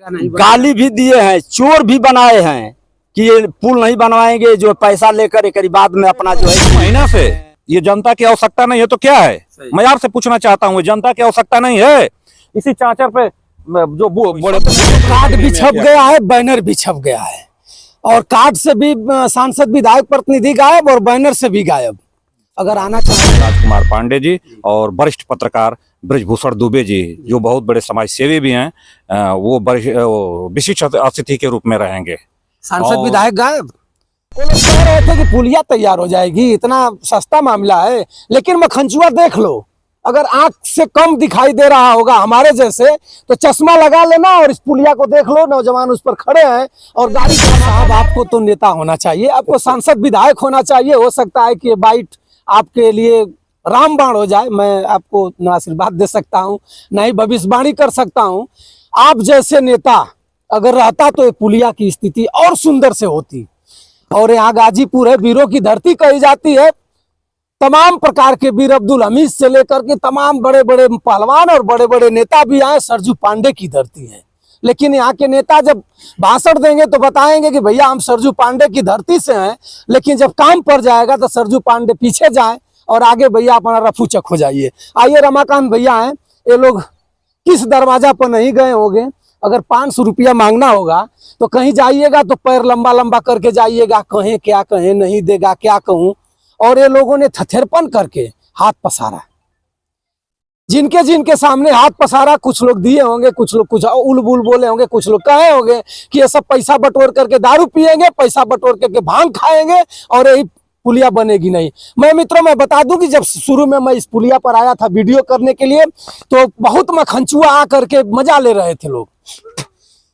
गाली भी दिए हैं, चोर भी बनाए हैं कि ये पुल नहीं बनवाएंगे, जो पैसा लेकर एक बाद में अपना जो है महीना से ये जनता की आवश्यकता नहीं है तो क्या है? मैं आपसे पूछना चाहता हूँ, जनता की आवश्यकता नहीं है? इसी चाचर पे जो बड़े कार्ड भी छप गया है, बैनर भी छप गया है, और कार्ड से भी सांसद विधायक प्रतिनिधि गायब और बैनर से भी गायब। अगर आना चाहे राजकुमार पांडे जी और वरिष्ठ पत्रकार ब्रजभूषण दुबे जी, जो बहुत बड़े समाज सेवी भी हैं, वो विशिष्ट अतिथि के रूप में रहेंगे। सांसद विधायक गायब। वो लोग कह रहे थे कि पुलिया तैयार हो जाएगी, इतना सस्ता मामला है, लेकिन मखनचुआ देख लो, अगर आंख से कम दिखाई दे रहा होगा हमारे जैसे तो चश्मा लगा लेना और इस पुलिया को देख लो, नौजवान उस पर खड़े हैं और गाड़ी साहब आपको तो नेता होना चाहिए, आपको सांसद विधायक होना चाहिए। हो सकता है कि ये बाइट आपके लिए रामबाण हो जाए, मैं आपको न आशीर्वाद दे सकता हूँ न ही भविष्यवाणी कर सकता हूँ। आप जैसे नेता अगर रहता तो ये पुलिया की स्थिति और सुंदर से होती। और यहाँ गाजीपुर है, वीरों की धरती कही जाती है, तमाम प्रकार के वीर अब्दुल हमीद से लेकर के तमाम बड़े बड़े पहलवान और बड़े बड़े नेता भी आए, सरजू पांडे की धरती है। लेकिन यहाँ के नेता जब भाषण देंगे तो बताएंगे कि भैया हम सरजू पांडे की धरती से हैं, लेकिन जब काम पर जाएगा तो सरजू पांडे पीछे जाएं और आगे भैया अपना रफू चक हो जाइए। आइए रमाकांत भैया हैं, ये लोग किस दरवाजा पर नहीं गए होंगे। अगर 500 रुपया मांगना होगा तो कहीं जाइएगा तो पैर लंबा लंबा करके जाइएगा, कहें क्या कहें, नहीं देगा क्या कहूँ। और ये लोगों ने थथेरपन करके हाथ पसारा, जिनके जिनके सामने हाथ पसारा, कुछ लोग दिए होंगे, कुछ लोग कुछ उलबुल बोले होंगे, कुछ लोग कहे होंगे कि ये सब पैसा बटोर करके दारू पिएंगे, पैसा बटोर करके भांग खाएंगे और यही पुलिया बनेगी नहीं। मैं मित्रों मैं बता दूं कि जब शुरू में मैं इस पुलिया पर आया था वीडियो करने के लिए तो बहुत मखनचुआ आ करके मजा ले रहे थे लोग।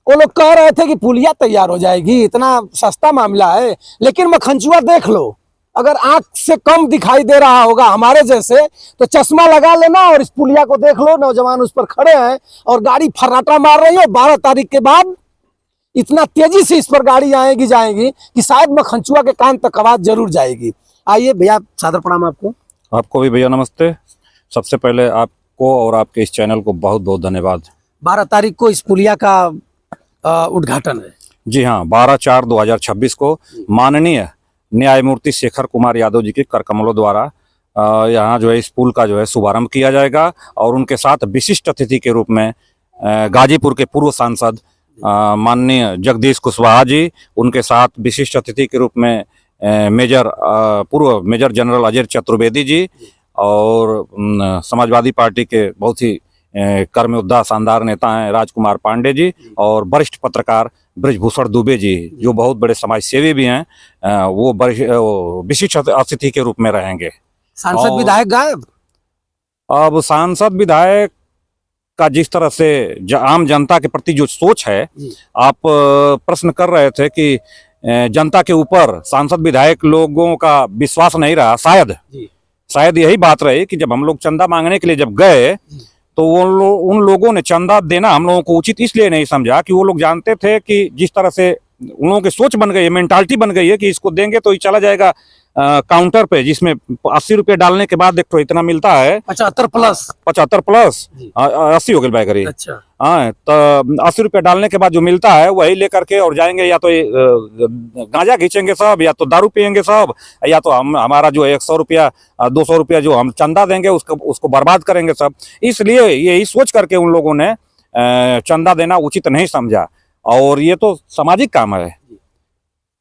वो लोग कह रहे थे कि पुलिया तैयार हो जाएगी, इतना सस्ता मामला है, लेकिन मखनचुआ देख लो, अगर आंख से कम दिखाई दे रहा होगा हमारे जैसे तो चश्मा लगा लेना और इस पुलिया को देख लो, नौजवान उस पर खड़े हैं और गाड़ी फर्राटा मार रही है। 12 तारीख के बाद इतना तेजी से इस पर गाड़ी आएगी जाएगी कि शायद मखनचुआ के कान तक आवाज जरूर जाएगी। आइए भैया, सादर प्रणाम आपको। आपको भी भैया नमस्ते। सबसे पहले आपको और आपके इस चैनल को बहुत बहुत धन्यवाद। 12 तारीख को इस पुलिया का उद्घाटन है। जी हाँ, 12/4/2026 को माननीय न्यायमूर्ति शेखर कुमार यादव जी के कर कमलों द्वारा यहाँ जो है इस पुल का जो है शुभारंभ किया जाएगा और उनके साथ विशिष्ट अतिथि के रूप में गाजीपुर के पूर्व सांसद माननीय जगदीश कुशवाहा जी, उनके साथ विशिष्ट अतिथि के रूप में पूर्व मेजर जनरल अजय चतुर्वेदी जी और समाजवादी पार्टी के बहुत ही कर्मयोद्धा शानदार नेता हैं राजकुमार पांडे जी और वरिष्ठ पत्रकार ब्रजभूषण दुबे जी, जो बहुत बड़े समाज सेवी भी हैं, वो विशिष्ट अतिथि के रूप में रहेंगे। सांसद विधायक गायब। अब सांसद विधायक का जिस तरह से आम जनता के प्रति जो सोच है, आप प्रश्न कर रहे थे कि जनता के ऊपर सांसद विधायक लोगों का विश्वास नहीं रहा, शायद यही बात रही कि जब हम लोग चंदा मांगने के लिए जब गए तो उन लोगों ने चंदा देना हम लोगों को उचित इसलिए नहीं समझा कि वो लोग जानते थे कि जिस तरह से उन लोगों की सोच बन गई है, मेंटालिटी बन गई है कि इसको देंगे तो ये चला जाएगा काउंटर पे, जिसमें 80 रुपये डालने के बाद देखो इतना मिलता है 75 प्लस 80 हो गए भाई करीब। अच्छा हाँ, तो 80 रुपये डालने के बाद जो मिलता है वही लेकर के और जाएंगे, या तो गांजा खींचेंगे सब, या तो दारू पियेंगे सब, या तो हमारा जो 100 रुपया 200 रुपया जो हम चंदा देंगे उसको बर्बाद करेंगे सब। इसलिए यही सोच करके उन लोगों ने चंदा देना उचित नहीं समझा। और ये तो सामाजिक काम है,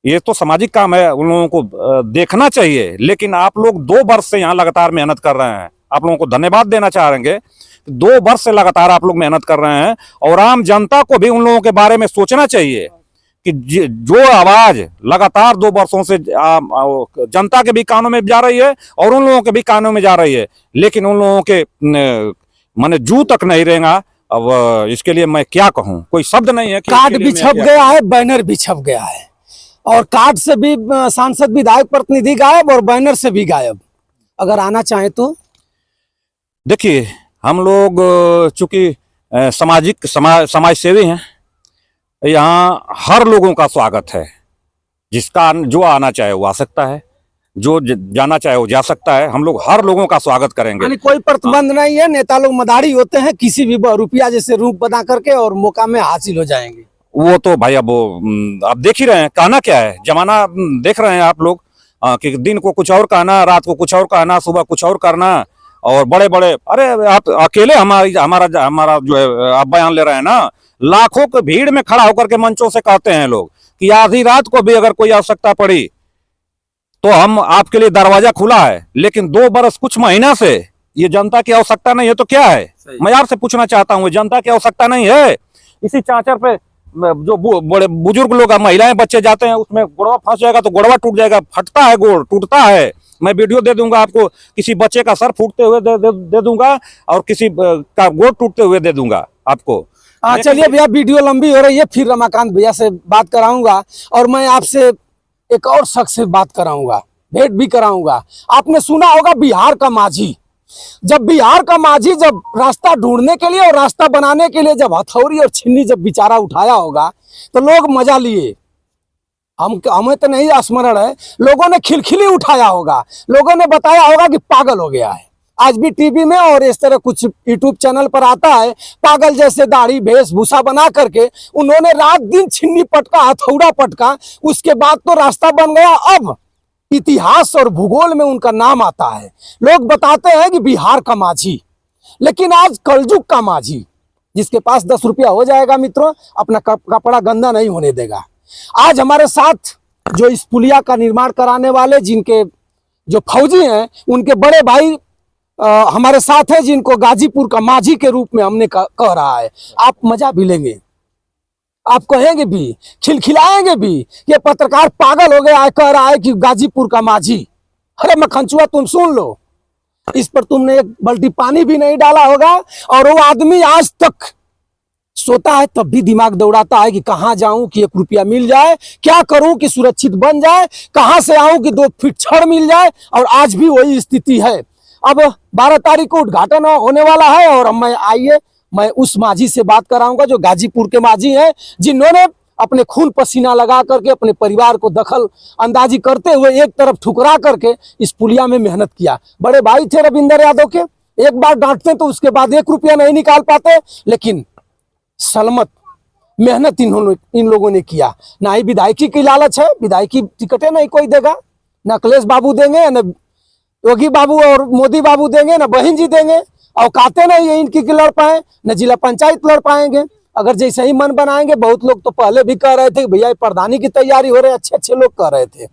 ये तो सामाजिक काम है, उन लोगों को देखना चाहिए। लेकिन आप लोग 2 वर्ष से यहाँ लगातार मेहनत कर रहे हैं, आप लोगों को धन्यवाद देना चाहेंगे। 2 वर्ष से लगातार आप लोग मेहनत कर रहे हैं और आम जनता को भी उन लोगों के बारे में सोचना चाहिए कि जो आवाज लगातार 2 वर्षों से जनता के भी कानों में जा रही है और उन लोगों के भी कानों में जा रही है, लेकिन उन लोगों के माने जू तक नहीं रहेगा। अब इसके लिए मैं क्या कहूँ, कोई शब्द नहीं है। कार्ड भी छप गया है, बैनर भी छप गया है, और कार्ड से भी सांसद विधायक प्रतिनिधि गायब और बैनर से भी गायब। अगर आना चाहे तो देखिए, हम लोग चूंकि समाज सेवी हैं, यहाँ हर लोगों का स्वागत है, जिसका जो आना चाहे वो आ सकता है। जो जाना चाहे वो जा सकता है। हम लोग हर लोगों का स्वागत करेंगे। यानी कोई प्रतिबंध नहीं है, नेता लोग मदारी होते हैं, किसी भी रुपया जैसे रूप बना करके और मौका में हासिल हो जाएंगे। वो तो भाई अब आप देख ही रहे हैं, कहना क्या है, जमाना देख रहे हैं आप लोग कि दिन को कुछ और कहना, रात को कुछ और कहना, सुबह कुछ और करना, और बड़े बड़े, अरे आप अकेले हमारा जो है आप बयान ले रहे हैं ना, लाखों की भीड़ में खड़ा होकर के मंचों से कहते हैं लोग कि आधी रात को भी अगर कोई आवश्यकता पड़ी तो हम आपके लिए दरवाजा खुला है। लेकिन 2 बरस कुछ महीना से ये जनता की आवश्यकता नहीं है तो क्या है? मैं आपसे पूछना चाहता हूँ, जनता की आवश्यकता नहीं है? इसी चांचर पे जो बड़े बुजुर्ग लोग, महिलाएं, बच्चे जाते हैं, उसमें गोड़वा फंस जाएगा तो गोड़वा टूट जाएगा, फटता है, गोड़ टूटता है। मैं वीडियो दे दूंगा आपको, किसी बच्चे का सर फूटते हुए दे दूंगा और किसी का गोड़ टूटते हुए दे दूंगा आपको। चलिए भैया, वीडियो लंबी हो रही है, फिर रमाकांत भैया से बात कराऊंगा और मैं आपसे एक और शख्स से बात कराऊंगा, भेंट भी कराऊंगा। आपने सुना होगा बिहार का माझी। जब बिहार का माझी जब रास्ता ढूंढने के लिए और रास्ता बनाने के लिए जब हथौड़ी और छिन्नी जब बेचारा उठाया होगा तो लोग मजा लिए। हमें तो नहीं स्मरण है, लोगों ने खिलखिली उठाया होगा, लोगों ने बताया होगा कि पागल हो गया है। आज भी टीवी में और इस तरह कुछ यूट्यूब चैनल पर आता है, पागल जैसे दाढ़ी वेशभूषा बना करके उन्होंने रात दिन छिन्नी पटका, हथौड़ा पटका, उसके बाद तो रास्ता बन गया। अब इतिहास और भूगोल में उनका नाम आता है, लोग बताते हैं कि बिहार का माझी। लेकिन आज कलयुग का माझी, जिसके पास 10 रुपया हो जाएगा मित्रों, अपना कपड़ा गंदा नहीं होने देगा। आज हमारे साथ जो इस पुलिया का निर्माण कराने वाले, जिनके जो फौजी हैं, उनके बड़े भाई हमारे साथ है, जिनको गाजीपुर का माझी के रूप में हमने कह रहा है। आप मजा भी लेंगे, आप कहेंगे भी, खिलखिलाएंगे भी, ये पत्रकार पागल हो गया है, कह रहा है कि गाजीपुर का माझी। अरे मखनचुआ, तुम सुन लो, इस पर तुमने एक बाल्टी पानी भी नहीं डाला होगा और वो आदमी आज तक सोता है तब भी दिमाग दौड़ाता है कि कहाँ जाऊं कि 1 रुपया मिल जाए, क्या करूं कि सुरक्षित बन जाए, कहां से आऊं कि 2 फीट छड़ मिल जाए। और आज भी वही स्थिति है। अब 12 तारीख को उद्घाटन होने वाला है और मैं उस माझी से बात कराऊंगा जो गाजीपुर के माझी हैं, जिन्होंने अपने खून पसीना लगा करके अपने परिवार को दखल अंदाजी करते हुए एक तरफ ठुकरा करके इस पुलिया में मेहनत किया। बड़े भाई थे रविंदर यादव के, एक बार डांटते तो उसके बाद 1 रुपया नहीं निकाल पाते, लेकिन सलमत मेहनत इन लोगों ने किया। ना ही विधायकी की लालच है, विधायकी टिकटें नहीं कोई देगा, न अखिलेश बाबू देंगे, न योगी बाबू और मोदी बाबू देंगे, न बहन जी देंगे। औकाते नहीं है इनकी कि लड़ पाए, न जिला पंचायत लड़ पाएंगे। अगर जैसे ही मन बनाएंगे, बहुत लोग तो पहले भी कह रहे थे कि भैया ये प्रधानी की तैयारी हो रही है, अच्छे लोग कह रहे थे,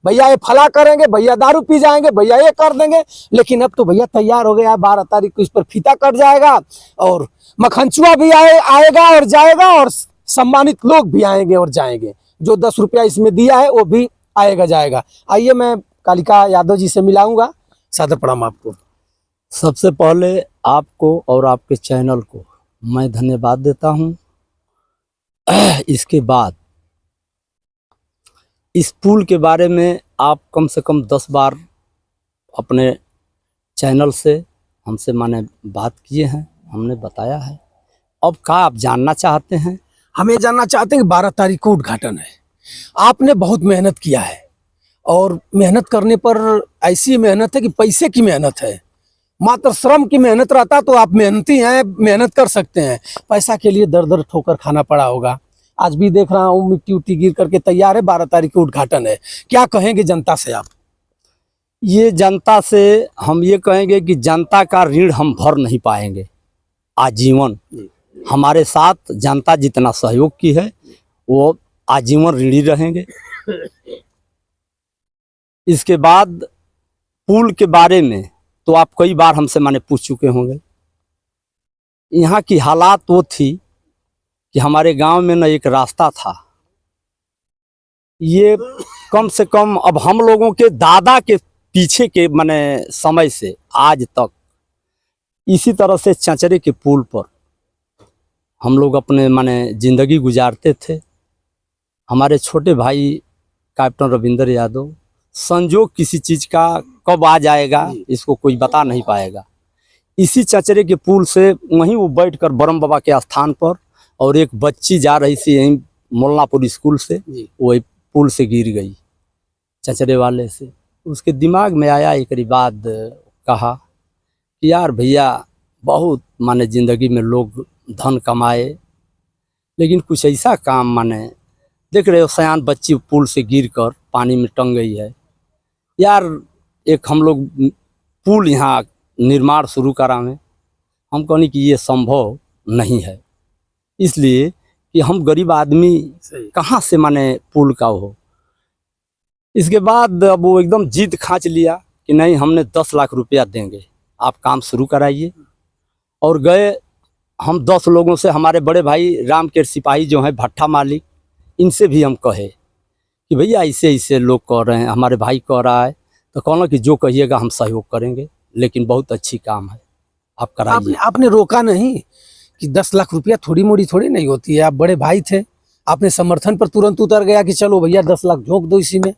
भैया ये फला करेंगे, भैया दारू पी जाएंगे, भैया ये कर देंगे। लेकिन अब तो भैया तैयार हो गया, 12 तारीख को इस पर फीता कट जाएगा और मखनचुआ भी आएगा और जाएगा और सम्मानित लोग भी आएंगे और जाएंगे। जो 10 रुपया इसमें दिया है वो भी आएगा जाएगा। आइए मैं कालिका यादव जी से मिलाऊंगा। सादर प्रणाम आपको। सबसे पहले आपको और आपके चैनल को मैं धन्यवाद देता हूं। इसके बाद इस पुल के बारे में आप कम से कम 10 बार अपने चैनल से हमसे माने बात किए हैं, हमने बताया है। अब क्या आप जानना चाहते हैं? हम ये जानना चाहते हैं कि 12 तारीख को उद्घाटन है, आपने बहुत मेहनत किया है और मेहनत करने पर ऐसी मेहनत है कि पैसे की मेहनत है, मात्र श्रम की मेहनत रहता तो आप मेहनती हैं, मेहनत कर सकते हैं। पैसा के लिए दर दर ठोकर खाना पड़ा होगा। आज भी देख रहा हूँ मिट्टी उट्टी गिर करके तैयार है, 12 तारीख को उद्घाटन है। क्या कहेंगे जनता से आप? ये जनता से हम ये कहेंगे कि जनता का ऋण हम भर नहीं पाएंगे आजीवन। हमारे साथ जनता जितना सहयोग की है वो आजीवन ऋणी रहेंगे। इसके बाद पुल के बारे में तो आप कई बार हमसे माने पूछ चुके होंगे। यहाँ की हालात वो थी कि हमारे गांव में न एक रास्ता था, ये कम से कम अब हम लोगों के दादा के पीछे के माने समय से आज तक इसी तरह से चंचरे के पुल पर हम लोग अपने माने जिंदगी गुजारते थे। हमारे छोटे भाई कैप्टन रविंदर यादव, संजोग किसी चीज़ का कब आ जाएगा इसको कोई बता नहीं पाएगा, इसी चचरे के पुल से वहीं वो बैठकर ब्रह्म बाबा के स्थान पर, और एक बच्ची जा रही थी यहीं मोलनापुर स्कूल से, वही पुल से गिर गई चचरे वाले से। उसके दिमाग में आया, एक बाद कहा कि यार भैया बहुत माने ज़िंदगी में लोग धन कमाए, लेकिन कुछ ऐसा काम माने देख रहे हो सयान बच्ची पुल से गिरकर पानी में टंग गई है यार, एक हम लोग पुल यहाँ निर्माण शुरू करावें। हम कहनी कि ये संभव नहीं है, इसलिए कि हम गरीब आदमी कहाँ से माने पुल का हो। इसके बाद अब वो एकदम जिद खांच लिया कि नहीं, हमने 10 लाख रुपया देंगे, आप काम शुरू कराइए। और गए हम 10 लोगों से, हमारे बड़े भाई राम के सिपाही जो हैं भट्ठा मालिक, इनसे भी हम कहे कि भैया ऐसे ऐसे लोग कह रहे हैं, हमारे भाई कह रहा है, तो कहना कि जो कहिएगा हम सहयोग करेंगे, लेकिन बहुत अच्छी काम है, आप कराइए। आपने रोका नहीं कि 10 लाख रुपया थोड़ी मोड़ी थोड़ी नहीं होती है, आप बड़े भाई थे, आपने समर्थन पर तुरंत उतर गया कि चलो भैया 10 लाख झोंक दो इसी में।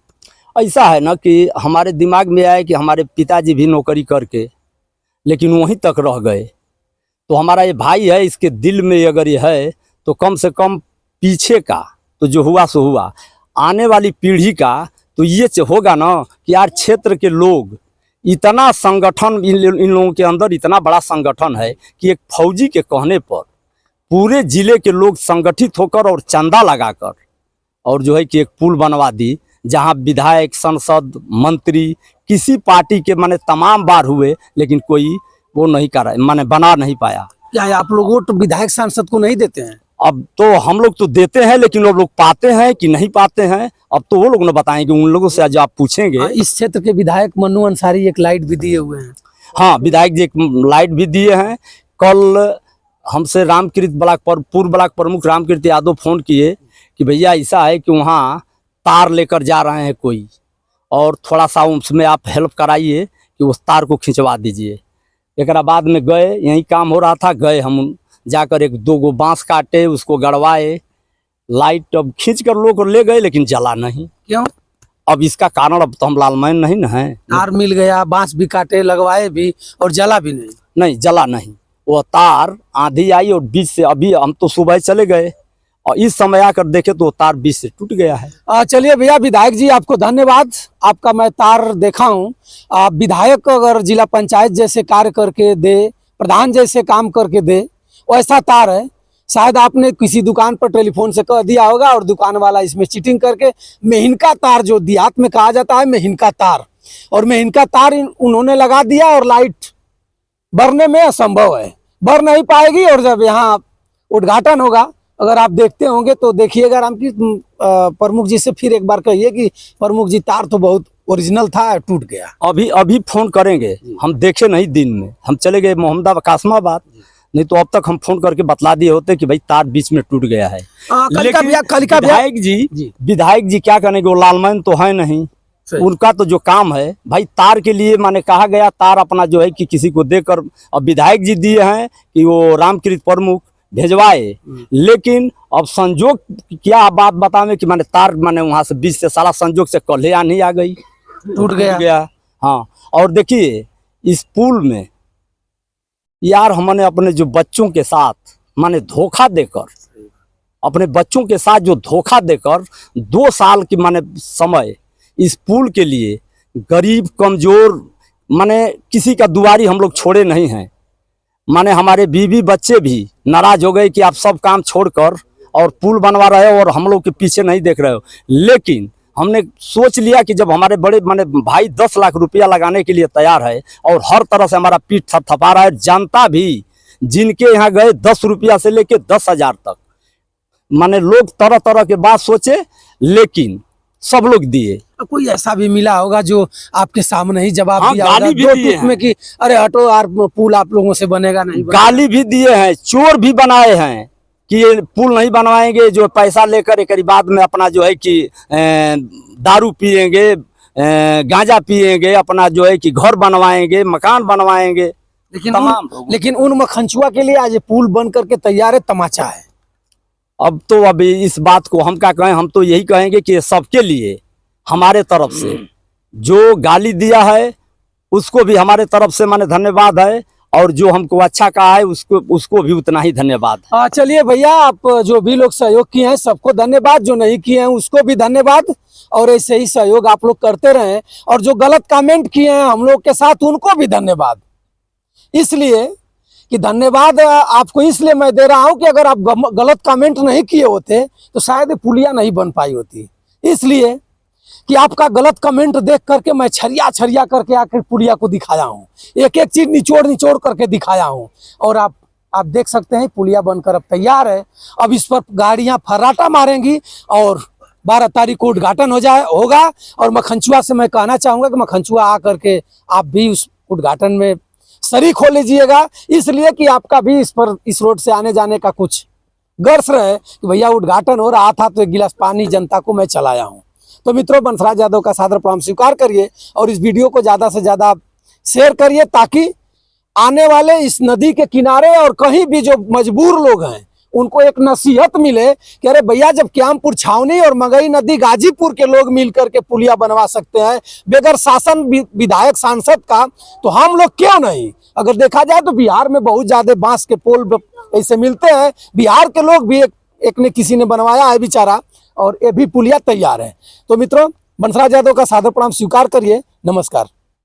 ऐसा है ना कि हमारे दिमाग में आया कि हमारे पिताजी भी नौकरी करके लेकिन वहीं तक रह गए, तो हमारा ये भाई है, इसके दिल में अगर ये है तो कम से कम पीछे का तो जो हुआ सो हुआ, आने वाली पीढ़ी का तो ये होगा ना कि यार क्षेत्र के लोग इतना संगठन, इन लोगों के अंदर इतना बड़ा संगठन है कि एक फौजी के कहने पर पूरे जिले के लोग संगठित होकर और चंदा लगाकर और जो है कि एक पुल बनवा दी, जहां विधायक, सांसद, मंत्री किसी पार्टी के माने तमाम बार हुए, लेकिन कोई वो नहीं करा, माने बना नहीं पाया। क्या आप लोग वोट विधायक सांसद को नहीं देते हैं? अब तो हम लोग तो देते हैं, लेकिन वो लोग पाते हैं कि नहीं पाते हैं, अब तो वो लोग न बताएंगे, उन लोगों से आज आप पूछेंगे। इस क्षेत्र के विधायक मन्नू अंसारी एक लाइट भी दिए हुए हैं। हाँ, विधायक जी एक लाइट भी दिए हैं। कल हमसे रामकृत ब्लॉक पर पूर्व ब्लॉक प्रमुख रामकृत यादव फोन किए कि भैया ऐसा है कि वहाँ तार लेकर जा रहे हैं कोई, और थोड़ा सा उसमें आप हेल्प कराइए कि उस तार को खिंचवा दीजिए। एक बाद में गए, यही काम हो रहा था, गए हम जाकर 1-2 गो बांस काटे, उसको गड़वाए, लाइट अब खींच कर लोग ले गए, लेकिन जला नहीं। क्यों? अब इसका कारण अब तो हम लालमैन नहीं न है। तार मिल गया, बांस भी काटे, लगवाए भी, और जला भी नहीं। नहीं, जला नहीं। वो तार आंधी आई और बीच से, अभी हम तो सुबह चले गए और इस समय आकर देखे तो वो तार बीच से टूट गया है। चलिए भैया, विधायक जी आपको धन्यवाद, आपका मैं तार देखा हूँ। विधायक अगर जिला पंचायत जैसे कार्य करके दे, प्रधान जैसे काम करके दे, वैसा तार है। शायद आपने किसी दुकान पर टेलीफोन से कह दिया होगा और दुकान वाला इसमें चीटिंग करके मेहिनका तार, जो देहात में कहा जाता है मेहिनका तार, और मेहिनका तार उन्होंने लगा दिया, और लाइट बरने में असंभव है, बर नहीं पाएगी। और जब यहाँ उद्घाटन होगा, अगर आप देखते होंगे तो देखिएगा, रामकृत प्रमुख जी से फिर एक बार कहिए कि प्रमुख जी तार तो बहुत ओरिजिनल था, टूट गया। अभी फोन करेंगे, हम देखे नहीं दिन में, हम चले गए मोहम्मदाबाद कासमाबाद, नहीं तो अब तक हम फोन करके बतला दिए होते कि भाई तार बीच में टूट गया है। लेकिन विधायक जी क्या करेंगे, वो लालमैन तो है नहीं, उनका तो जो काम है भाई तार के लिए माने कहा गया, तार अपना जो है कि किसी को देकर, अब विधायक जी दिए हैं कि वो रामकृत प्रमुख भेजवाए, लेकिन अब संजोग क्या बात बतावे कि माने तार माने वहां से बीच से सारा संजोग से कल्हे आनी आ गई, टूट गया। हाँ, और देखिए इस पुल में यार हमने अपने जो बच्चों के साथ माने धोखा देकर, अपने बच्चों के साथ जो धोखा देकर 2 साल की माने समय इस पुल के लिए गरीब कमजोर माने किसी का दुआरी हम लोग छोड़े नहीं हैं। माने हमारे बीवी बच्चे भी नाराज हो गए कि आप सब काम छोड़कर और पुल बनवा रहे हो और हम लोग के पीछे नहीं देख रहे हो। लेकिन हमने सोच लिया कि जब हमारे बड़े माने भाई 10 लाख रुपया लगाने के लिए तैयार है और हर तरह से हमारा पीठ थपथपा रहा है, जनता भी जिनके यहाँ गए 10 रुपया से लेके 10,000 तक, माने लोग तरह तरह के बात सोचे, लेकिन सब लोग दिए। कोई ऐसा भी मिला होगा जो आपके सामने ही जवाब हाँ, दिया गाली होगा भी दो दिए टूक में कि अरे हटो यार, पुल आप लोगों से बनेगा नहीं, गाली भी दिए हैं, चोर भी बनाए हैं कि ये पुल नहीं बनवाएंगे, जो पैसा लेकर एक बाद में अपना जो है कि दारू पिएंगे, गांजा पिएंगे, अपना जो है कि घर बनवाएंगे, मकान बनवाएंगे। लेकिन उन मखनचुआ के लिए आज ये पुल बन करके तैयार है, तमाचा है। अब तो अभी इस बात को हम क्या कहें, हम तो यही कहेंगे कि सबके लिए हमारे तरफ से जो गाली दिया है उसको भी हमारे तरफ से माने धन्यवाद है, और जो हमको अच्छा कहा है उसको भी उतना ही धन्यवाद। चलिए भैया, आप जो भी लोग सहयोग किए हैं सबको धन्यवाद, जो नहीं किए हैं उसको भी धन्यवाद, और ऐसे ही सहयोग आप लोग करते रहें। और जो गलत कमेंट किए हैं हम लोग के साथ उनको भी धन्यवाद, इसलिए कि धन्यवाद आपको इसलिए मैं दे रहा हूं कि अगर आप गलत कमेंट नहीं किए होते तो शायद पुलिया नहीं बन पाई होती। इसलिए कि आपका गलत कमेंट देख करके मैं छरिया छरिया करके आकर पुलिया को दिखाया हूँ, एक एक चीज निचोड़ निचोड़ करके दिखाया हूँ। और आप देख सकते हैं पुलिया बनकर अब तैयार है। अब इस पर गाड़ियां फर्राटा मारेंगी और 12 तारीख को उद्घाटन होगा। और मखनचुआ से मैं कहना चाहूँगा कि मखनचुआ आकर के आप भी उस उद्घाटन में शरीक हो लीजिएगा, इसलिए कि आपका भी इस रोड से आने जाने का कुछ गर्स रहे कि भैया उद्घाटन हो रहा था तो एक गिलास पानी जनता को मैं चलाया हूँ। तो मित्रों, बंसराज यादव का सादर प्रणाम स्वीकार करिए और इस वीडियो को ज़्यादा से ज़्यादा शेयर करिए, ताकि आने वाले इस नदी के किनारे और कहीं भी जो मजबूर लोग हैं उनको एक नसीहत मिले कि अरे भैया, जब क्यामपुर छावनी और मगई नदी गाजीपुर के लोग मिलकर के पुलिया बनवा सकते हैं बेगर शासन विधायक सांसद का, तो हम लोग क्यों नहीं। अगर देखा जाए तो बिहार में बहुत ज्यादा बांस के पोल ऐसे मिलते हैं, बिहार के लोग भी एक ने किसी ने बनवाया है बेचारा, और ये भी पुलिया तैयार है। तो मित्रों, बंसराज यादव का सादर प्रणाम स्वीकार करिए। नमस्कार।